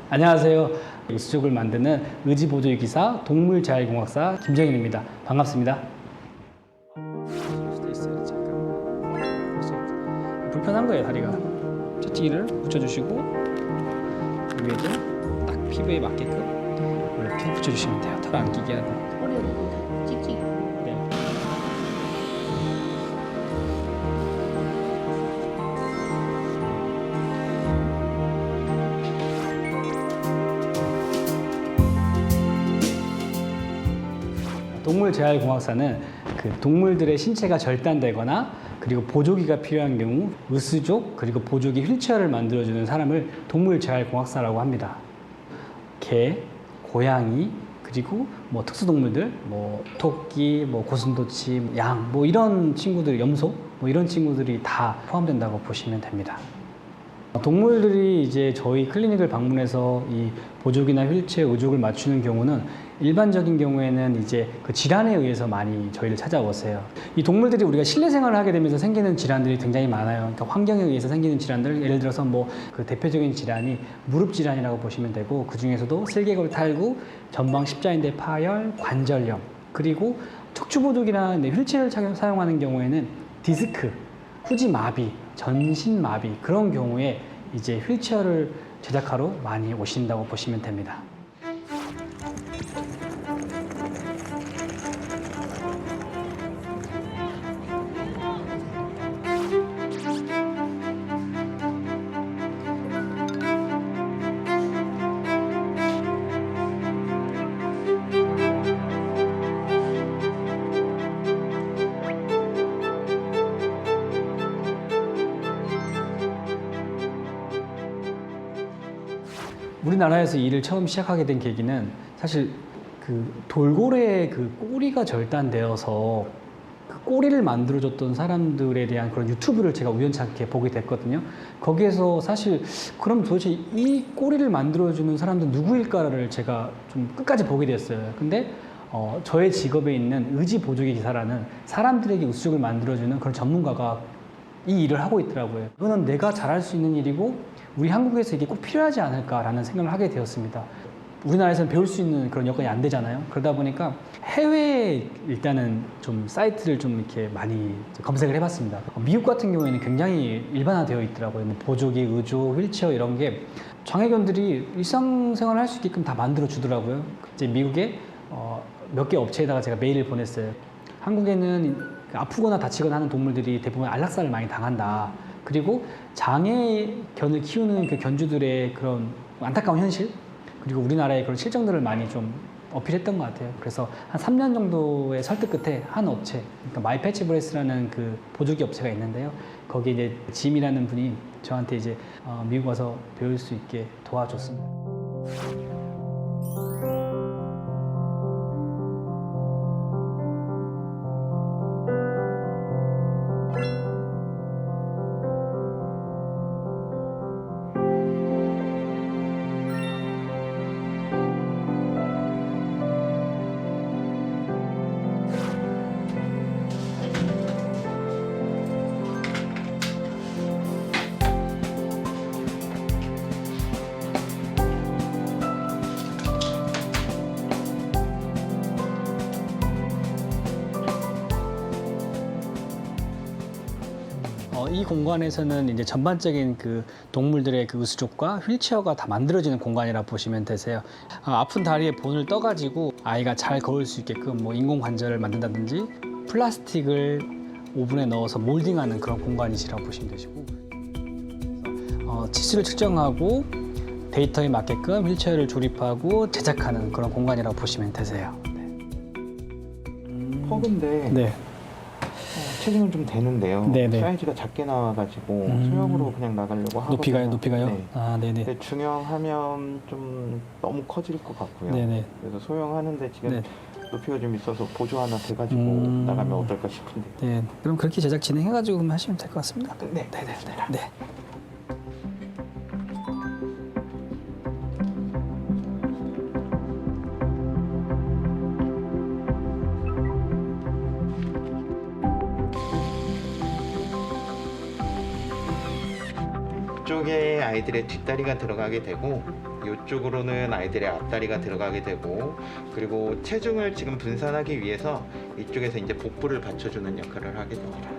안녕하세요. 우수족을 만드는 의지보조기사 동물자율공학사 김정인입니다. 반갑습니다. 불편한 거예요, 다리가. 채찍이를 붙여주시고 위에도 딱 피부에 맞게끔 이렇게 붙여주시면 돼요. 털 안 끼게 하고. 허리를 찍찍. 네. 동물재활공학사는 그 동물들의 신체가 절단되거나 그리고 보조기가 필요한 경우 의수족 그리고 보조기 휠체어를 만들어주는 사람을 동물재활공학사라고 합니다. 개, 고양이 그리고 뭐 특수동물들, 뭐 토끼, 뭐 고슴도치, 양, 뭐 이런 친구들, 염소, 뭐 이런 친구들이 다 포함된다고 보시면 됩니다. 동물들이 이제 저희 클리닉을 방문해서 이 보조기나 휠체어 의족을 맞추는 경우는 일반적인 경우에는 이제 그 질환에 의해서 많이 저희를 찾아오세요. 이 동물들이 우리가 실내 생활을 하게 되면서 생기는 질환들이 굉장히 많아요. 그러니까 환경에 의해서 생기는 질환들, 예를 들어서 뭐 그 대표적인 질환이 무릎 질환이라고 보시면 되고, 그 중에서도 슬개골 탈구, 전방 십자인대 파열, 관절염, 그리고 척추보조기나 휠체어를 사용하는 경우에는 디스크, 후지 마비, 전신 마비, 그런 경우에 이제 휠체어를 제작하러 많이 오신다고 보시면 됩니다. 우리나라에서 일을 처음 시작하게 된 계기는 사실 그 돌고래의 그 꼬리가 절단되어서 그 꼬리를 만들어줬던 사람들에 대한 그런 유튜브를 제가 우연찮게 보게 됐거든요. 거기에서 사실 그럼 도대체 이 꼬리를 만들어주는 사람들 누구일까를 제가 좀 끝까지 보게 됐어요. 근데 저의 직업에 있는 의지보조기 기사라는 사람들에게 의수족을 만들어주는 그런 전문가가 이 일을 하고 있더라고요. 이거는 내가 잘할 수 있는 일이고 우리 한국에서 이게 꼭 필요하지 않을까라는 생각을 하게 되었습니다. 우리나라에서는 배울 수 있는 그런 여건이 안 되잖아요. 그러다 보니까 해외에 일단은 좀 사이트를 좀 이렇게 많이 검색을 해봤습니다. 미국 같은 경우에는 굉장히 일반화되어 있더라고요. 뭐 보조기, 의족, 휠체어 이런 게 장애견들이 일상생활을 할 수 있게끔 다 만들어 주더라고요. 이제 미국에 몇 개 업체에다가 제가 메일을 보냈어요. 한국에는 아프거나 다치거나 하는 동물들이 대부분 안락사를 많이 당한다. 그리고 장애견을 키우는 그 견주들의 그런 안타까운 현실, 그리고 우리나라의 그런 실정들을 많이 좀 어필했던 것 같아요. 그래서 한 3년 정도의 설득 끝에 한 업체, 그러니까 마이패치브레스라는 그 보조기 업체가 있는데요. 거기에 이제 짐이라는 분이 저한테 이제 미국 와서 배울 수 있게 도와줬습니다. 이 공간에서는 이제 전반적인 그 동물들의 그 의수족과 휠체어가 다 만들어지는 공간이라 보시면 되세요. 아픈 다리에 본을 떠가지고 아이가 잘 걸을 수 있게끔 뭐 인공 관절을 만든다든지 플라스틱을 오븐에 넣어서 몰딩하는 그런 공간이시라고 보시면 되시고, 치수를 측정하고 데이터에 맞게끔 휠체어를 조립하고 제작하는 그런 공간이라고 보시면 되세요. 네. 적은데 네. 체중은 좀 되는데요. 네네. 사이즈가 작게 나와가지고 소형으로 그냥 나가려고 하거든요. 높이가요? 높이가요? 네. 아, 네네. 근데 중형하면 좀 너무 커질 것 같고요. 네네. 그래서 소형하는데 지금 네. 높이가 좀 있어서 보조 하나 돼가지고 나가면 어떨까 싶은데. 네. 그럼 그렇게 제작 진행해가지고 하시면 될 것 같습니다. 네. 네네. 네. 이쪽에 아이들의 뒷다리가 들어가게 되고 이쪽으로는 아이들의 앞다리가 들어가게 되고 그리고 체중을 지금 분산하기 위해서 이쪽에서 이제 복부를 받쳐주는 역할을 하게 됩니다.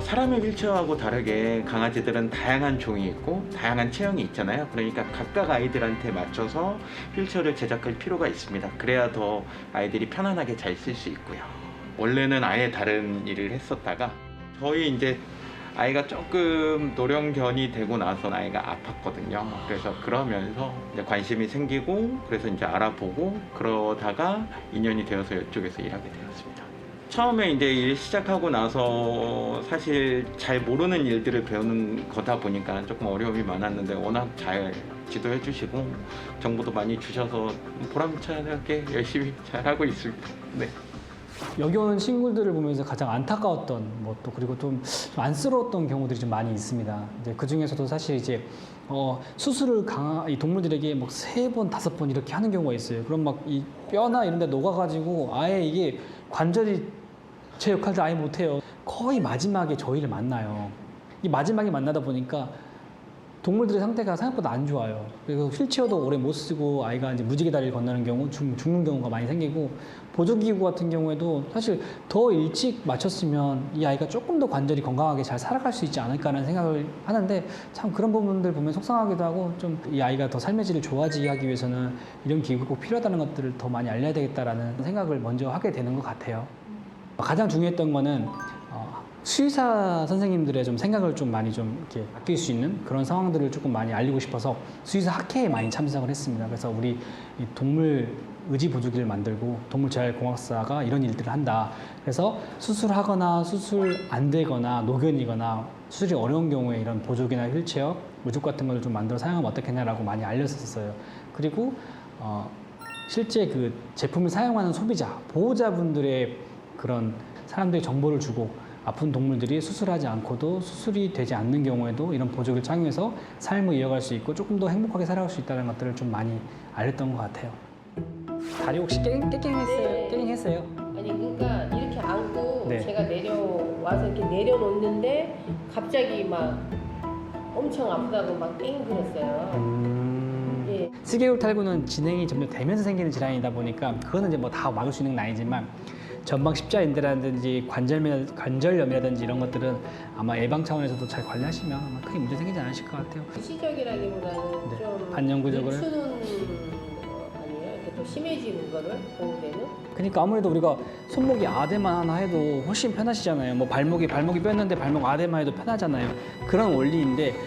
사람의 휠체어하고 다르게 강아지들은 다양한 종이 있고 다양한 체형이 있잖아요. 그러니까 각각 아이들한테 맞춰서 휠체어를 제작할 필요가 있습니다. 그래야 더 아이들이 편안하게 잘 쓸 수 있고요. 원래는 아예 다른 일을 했었다가 저희 이제 아이가 조금 노령견이 되고 나서 아이가 아팠거든요. 그래서 그러면서 이제 관심이 생기고 그래서 이제 알아보고 그러다가 인연이 되어서 이쪽에서 일하게 되었습니다. 처음에 이제 일 시작하고 나서 사실 잘 모르는 일들을 배우는 거다 보니까 조금 어려움이 많았는데 워낙 잘 지도해 주시고 정보도 많이 주셔서 보람차게 열심히 잘하고 있습니다. 네. 여기 오는 친구들을 보면서 가장 안타까웠던 뭐 또 그리고 좀 안쓰러웠던 경우들이 좀 많이 있습니다. 이제 그 중에서도 사실 이제 수술을 이 동물들에게 막 3번, 5번 이렇게 하는 경우가 있어요. 그럼 막 이 뼈나 이런 데 녹아가지고 아예 이게 관절이 제 역할을 아예 못해요. 거의 마지막에 저희를 만나요. 이 마지막에 만나다 보니까 동물들의 상태가 생각보다 안 좋아요. 그래서 휠체어도 오래 못 쓰고 아이가 이제 무지개 다리를 건너는 경우, 죽는 경우가 많이 생기고 보조기구 같은 경우에도 사실 더 일찍 맞췄으면 이 아이가 조금 더 관절이 건강하게 잘 살아갈 수 있지 않을까라는 생각을 하는데 참 그런 부분들 보면 속상하기도 하고 좀 이 아이가 더 삶의 질을 좋아지게 하기 위해서는 이런 기구가 꼭 필요하다는 것들을 더 많이 알려야 되겠다라는 생각을 먼저 하게 되는 것 같아요. 가장 중요했던 거는 수의사 선생님들의 좀 생각을 좀 많이 좀 이렇게 아낄 수 있는 그런 상황들을 조금 많이 알리고 싶어서 수의사 학회에 많이 참석을 했습니다. 그래서 우리 이 동물 의지 보조기를 만들고 동물재활공학사가 이런 일들을 한다. 그래서 수술하거나 수술 안 되거나 노견이거나 수술이 어려운 경우에 이런 보조기나 휠체어, 무릎 같은 걸 좀 만들어 사용하면 어떻겠냐라고 많이 알렸었어요. 그리고 실제 그 제품을 사용하는 소비자, 보호자분들의 그런 사람들의 정보를 주고 아픈 동물들이 수술하지 않고도 수술이 되지 않는 경우에도 이런 보조기를 착용해서 삶을 이어갈 수 있고 조금 더 행복하게 살아갈 수 있다는 것들을 좀 많이 알렸던 것 같아요. 다리 혹시 깨갱했어요? 네. 깨갱했어요? 아니 그러니까 이렇게 안고 네. 제가 내려와서 이렇게 내려놓는데 갑자기 막 엄청 아프다고 막 띵그랬어요. 예. 스개울 탈구는 진행이 점점 되면서 생기는 질환이다 보니까 그거는 이제 뭐 다 막을 수 있는 건 아니지만 전방 십자인대라든지 관절염이라든지 이런 것들은 아마 예방 차원에서도 잘 관리하시면 아마 크게 문제 생기지 않으실 것 같아요. 시적이라기보다는 네. 좀 반영구적으로? 늦추는 거 아니에요? 이렇게 더 심해지는 거를 보호되는? 그러니까 아무래도 우리가 손목이 아대만 하나 해도 훨씬 편하시잖아요. 뭐 발목이 뺐는데 발목 아대만 해도 편하잖아요. 그런 원리인데 네.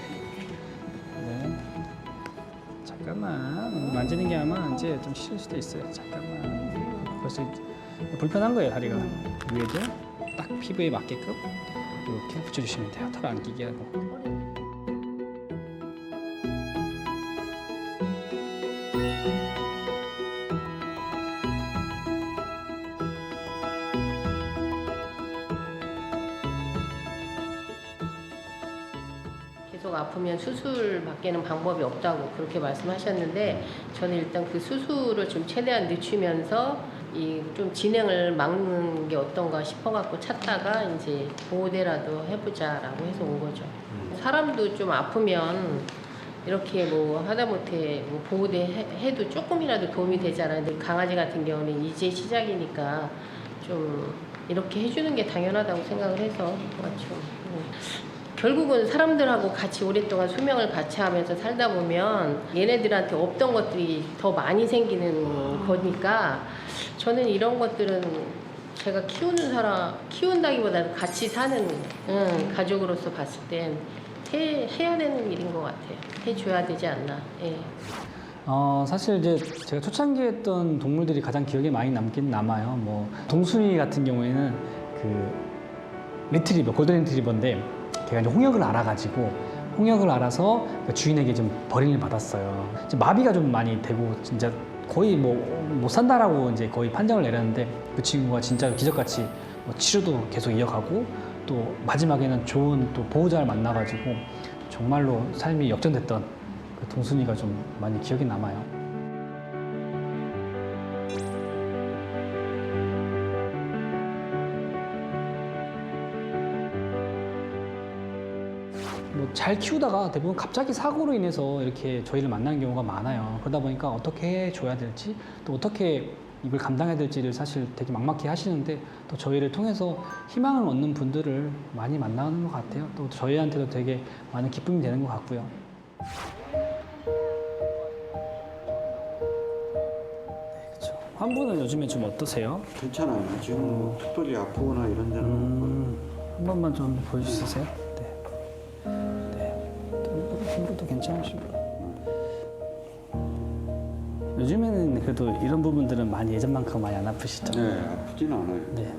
잠깐만 만지는 게 아마 이제 좀 싫을 수도 있어요. 잠깐만 벌써 불편한 거예요. 다리가 위에도 딱 피부에 맞게끔 이렇게 붙여주시면 돼요. 털 안 끼게 하고. 계속 아프면 수술밖에는 방법이 없다고 그렇게 말씀하셨는데 저는 일단 그 수술을 좀 최대한 늦추면서 이 좀 진행을 막는 게 어떤가 싶어갖고 찾다가 이제 보호대라도 해보자라고 해서 온 거죠. 사람도 좀 아프면 이렇게 뭐 하다못해 뭐 보호대 해도 조금이라도 도움이 되잖아요. 근데 강아지 같은 경우는 이제 시작이니까 좀 이렇게 해주는 게 당연하다고 생각을 해서 왔죠. 결국은 사람들하고 같이 오랫동안 수명을 같이 하면서 살다 보면 얘네들한테 없던 것들이 더 많이 생기는 거니까 저는 이런 것들은 제가 키운다기보다는 같이 사는 가족으로서 봤을 땐 해야 되는 일인 것 같아요. 해줘야 되지 않나. 예. 사실 이제 제가 초창기에 했던 동물들이 가장 기억에 많이 남긴 남아요. 뭐 동순이 같은 경우에는 그 리트리버, 골든 리트리버인데 걔가 이제 홍역을 알아가지고 홍역을 알아서 그 주인에게 좀 버림을 받았어요. 이제 마비가 좀 많이 되고 진짜 거의 뭐 못 산다라고 이제 거의 판정을 내렸는데 그 친구가 진짜 기적같이 뭐 치료도 계속 이어가고 또 마지막에는 좋은 또 보호자를 만나가지고 정말로 삶이 역전됐던 그 동순이가 좀 많이 기억에 남아요. 뭐 잘 키우다가 대부분 갑자기 사고로 인해서 이렇게 저희를 만나는 경우가 많아요. 그러다 보니까 어떻게 해줘야 될지 또 어떻게 이걸 감당해야 될지를 사실 되게 막막해 하시는데 또 저희를 통해서 희망을 얻는 분들을 많이 만나는 것 같아요. 또 저희한테도 되게 많은 기쁨이 되는 것 같고요. 그렇죠. 환부는 요즘에 좀 어떠세요? 괜찮아요. 지금 뭐 특별히 아프거나 이런 데는 없고요. 한 번만 좀 보여줄 수 있어요? 환부도 괜찮으시고. 요즘에는 그래도 이런 부분들은 많이 예전만큼 많이 안 아프시죠? 네, 아프진 않아요. 네.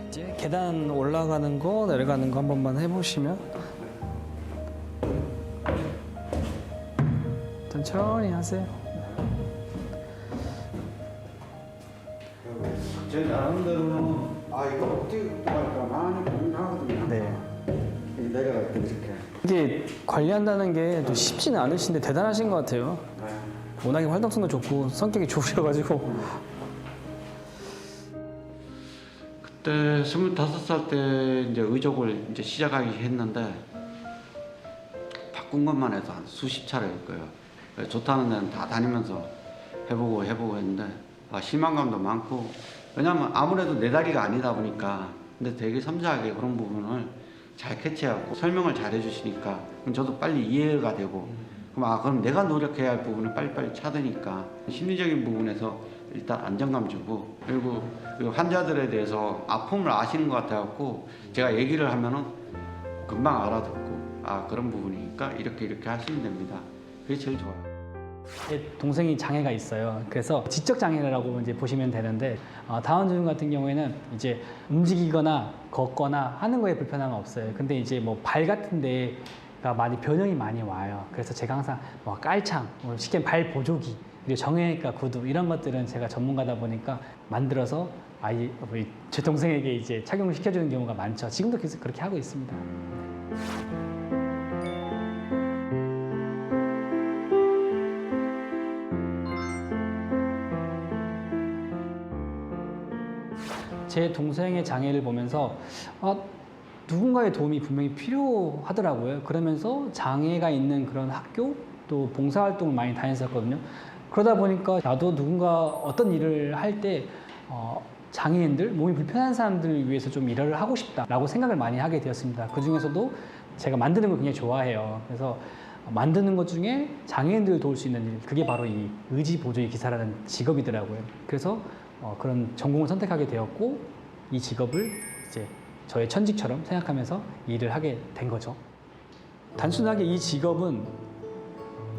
이제 계단 올라가는 거 내려가는 거 한 번만 해보시면 천천히 하세요. 제 나름대로는 이거 어떻게 할까 많이 고민하거든요. 네. 내려갈 때 이렇게. 이게 관리한다는 게 또 쉽지는 않으신데 대단하신 것 같아요. 네. 워낙에 활동성도 좋고 성격이 좋으셔가지고. 그때 25살 때 이제 의족을 이제 시작하기 했는데 바꾼 것만 해도 한 수십 차례일 거예요. 좋다는 데는 다 다니면서 해보고 했는데 실망감도 많고 왜냐면 아무래도 내 다리가 아니다 보니까 근데 되게 섬세하게 그런 부분을 잘 캐치하고 설명을 잘 해주시니까 그럼 저도 빨리 이해가 되고 그럼 내가 노력해야 할 부분을 빨리빨리 찾으니까 심리적인 부분에서 일단 안정감 주고 그리고 그 환자들에 대해서 아픔을 아시는 것 같아갖고 제가 얘기를 하면은 금방 알아듣고 그런 부분이니까 이렇게 하시면 됩니다. 그게 제일 좋아요. 제 동생이 장애가 있어요. 그래서 지적 장애라고 이제 보시면 되는데 다운증 같은 경우에는 이제 움직이거나 걷거나 하는 거에 불편함은 없어요. 근데 이제 뭐 발 같은 데가 많이 변형이 많이 와요. 그래서 제가 항상 뭐 깔창, 쉽게 발 보조기, 그리고 정형외과 구두 이런 것들은 제가 전문가다 보니까 만들어서 제 동생에게 이제 착용을 시켜주는 경우가 많죠. 지금도 계속 그렇게 하고 있습니다. 제 동생의 장애를 보면서 누군가의 도움이 분명히 필요하더라고요. 그러면서 장애가 있는 그런 학교 또 봉사활동을 많이 다녔었거든요. 그러다 보니까 나도 누군가 어떤 일을 할 때 장애인들, 몸이 불편한 사람들을 위해서 좀 일을 하고 싶다라고 생각을 많이 하게 되었습니다. 그 중에서도 제가 만드는 걸 굉장히 좋아해요. 그래서 만드는 것 중에 장애인들을 도울 수 있는 일, 그게 바로 이 의지보조의 기사라는 직업이더라고요. 그래서 그런 전공을 선택하게 되었고 이 직업을 이제 저의 천직처럼 생각하면서 일을 하게 된 거죠. 단순하게 이 직업은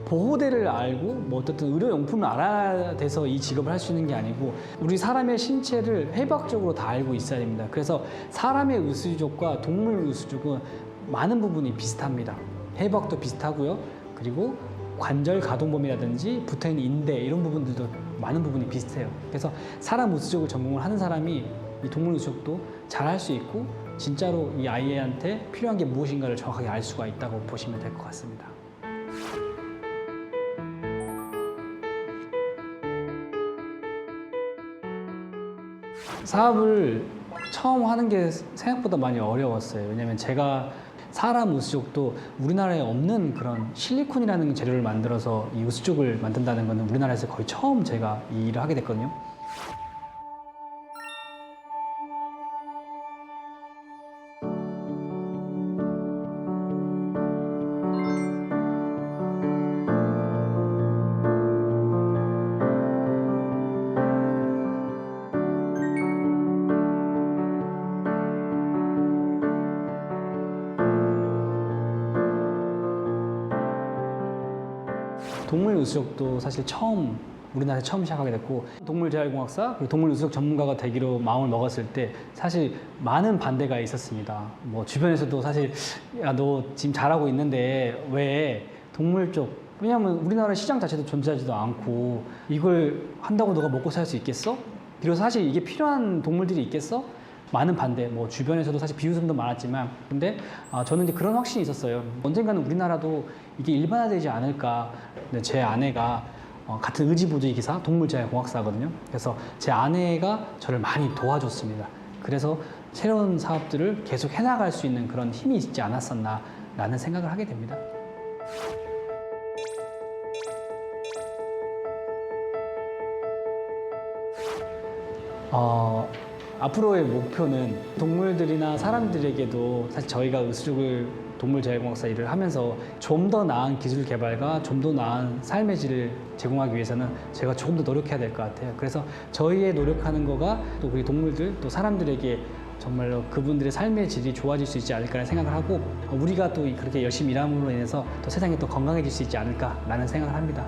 보호대를 알고 뭐 어떻든 의료용품을 알아야 돼서 이 직업을 할 수 있는 게 아니고 우리 사람의 신체를 해부학적으로 다 알고 있어야 됩니다. 그래서 사람의 의수족과 동물 의수족은 많은 부분이 비슷합니다. 해부학도 비슷하고요. 그리고 관절 가동범위라든지 붙어있는 인대 이런 부분들도 많은 부분이 비슷해요. 그래서 사람 의수족을 전공을 하는 사람이 이 동물 의수족도 잘 할 수 있고 진짜로 이 아이한테 필요한 게 무엇인가를 정확하게 알 수가 있다고 보시면 될 것 같습니다. 사업을 처음 하는 게 생각보다 많이 어려웠어요. 왜냐면 제가 사람 의수족도 우리나라에 없는 그런 실리콘이라는 재료를 만들어서 이 의수족을 만든다는 거는 우리나라에서 거의 처음 제가 이 일을 하게 됐거든요. 동물 의수족도 사실 우리나라에 처음 시작하게 됐고, 동물재활공학사 그리고 동물 의수족 전문가가 되기로 마음을 먹었을 때 사실 많은 반대가 있었습니다. 뭐 주변에서도 사실 야, 너 지금 잘하고 있는데 왜 동물 쪽, 왜냐하면 우리나라 시장 자체도 존재하지도 않고 이걸 한다고 너가 먹고 살 수 있겠어? 그리고 사실 이게 필요한 동물들이 있겠어? 많은 반대, 뭐 주변에서도 사실 비웃음도 많았지만, 근데 저는 이제 그런 확신이 있었어요. 언젠가는 우리나라도 이게 일반화되지 않을까. 근데 제 아내가 같은 의지부지 기사 동물재활공학사거든요. 그래서 제 아내가 저를 많이 도와줬습니다. 그래서 새로운 사업들을 계속 해나갈 수 있는 그런 힘이 있지 않았었나라는 생각을 하게 됩니다. 앞으로의 목표는 동물들이나 사람들에게도 사실 저희가 의수족을 동물재활공학사 일을 하면서 좀 더 나은 기술 개발과 좀 더 나은 삶의 질을 제공하기 위해서는 제가 조금 더 노력해야 될 것 같아요. 그래서 저희의 노력하는 거가 또 우리 동물들, 또 사람들에게 정말로 그분들의 삶의 질이 좋아질 수 있지 않을까라는 생각을 하고, 우리가 또 그렇게 열심히 일함으로 인해서 또 세상이 또 건강해질 수 있지 않을까라는 생각을 합니다.